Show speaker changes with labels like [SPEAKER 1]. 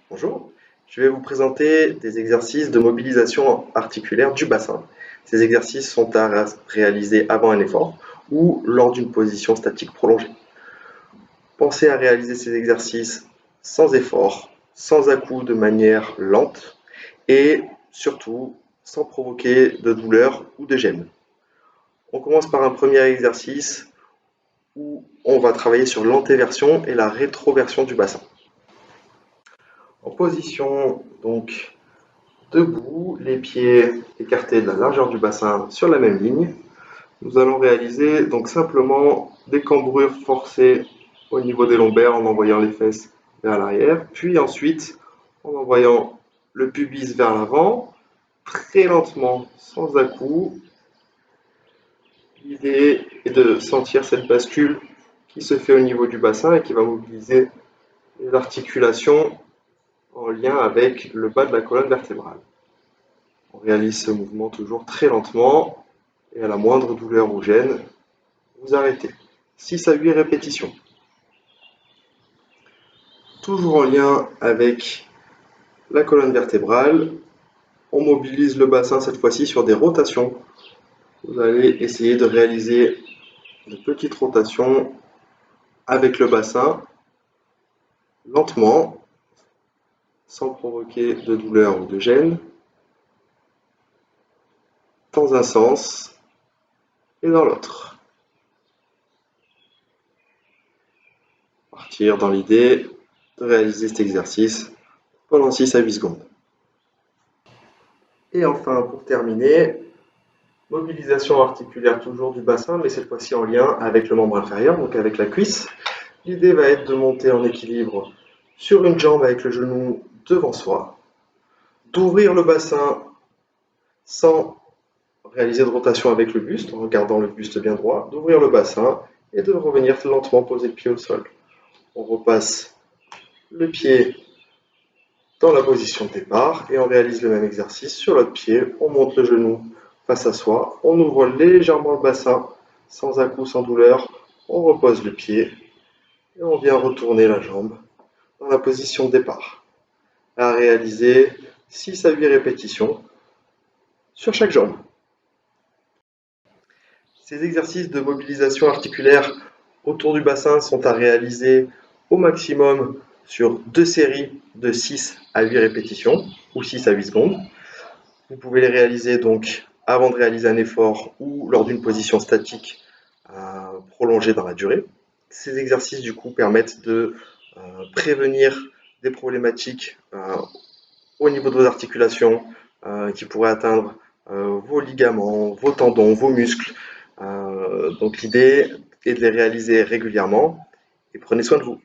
[SPEAKER 1] Bonjour, je vais vous présenter des exercices de mobilisation articulaire du bassin. Ces exercices sont à réaliser avant un effort ou lors d'une position statique prolongée. Pensez à réaliser ces exercices sans effort, sans à-coups, de manière lente et surtout sans provoquer de douleur ou de gêne. On commence par un premier exercice où on va travailler sur l'antéversion et la rétroversion du bassin. En position donc debout, les pieds écartés de la largeur du bassin sur la même ligne, nous allons réaliser donc simplement des cambrures forcées au niveau des lombaires en envoyant les fesses vers l'arrière, puis ensuite en envoyant le pubis vers l'avant, très lentement, sans à-coups. L'idée est de sentir cette bascule qui se fait au niveau du bassin et qui va mobiliser les articulations en lien avec le bas de la colonne vertébrale. On réalise ce mouvement toujours très lentement et à la moindre douleur ou gêne, vous arrêtez. 6 à 8 répétitions. Toujours en lien avec la colonne vertébrale, on mobilise le bassin cette fois-ci sur des rotations. Vous allez essayer de réaliser de petites rotations avec le bassin, lentement, sans provoquer de douleur ou de gêne, dans un sens et dans l'autre. Partir dans l'idée de réaliser cet exercice pendant 6 à 8 secondes. Et enfin, pour terminer, mobilisation articulaire toujours du bassin, mais cette fois-ci en lien avec le membre inférieur, donc avec la cuisse. L'idée va être de monter en équilibre sur une jambe avec le genou devant soi, d'ouvrir le bassin sans réaliser de rotation avec le buste, en gardant le buste bien droit, d'ouvrir le bassin et de revenir lentement poser le pied au sol. On repasse le pied dans la position de départ et on réalise le même exercice sur l'autre pied. On monte le genou face à soi, on ouvre légèrement le bassin sans à-coups, sans douleur, on repose le pied et on vient retourner la jambe dans la position de départ. À réaliser 6 à 8 répétitions sur chaque jambe. Ces exercices de mobilisation articulaire autour du bassin sont à réaliser au maximum sur 2 séries de 6 à 8 répétitions ou 6 à 8 secondes. Vous pouvez les réaliser donc avant de réaliser un effort ou lors d'une position statique prolongée dans la durée. Ces exercices du coup permettent de prévenir des problématiques au niveau de vos articulations qui pourraient atteindre vos ligaments, vos tendons, vos muscles. Donc l'idée est de les réaliser régulièrement et prenez soin de vous.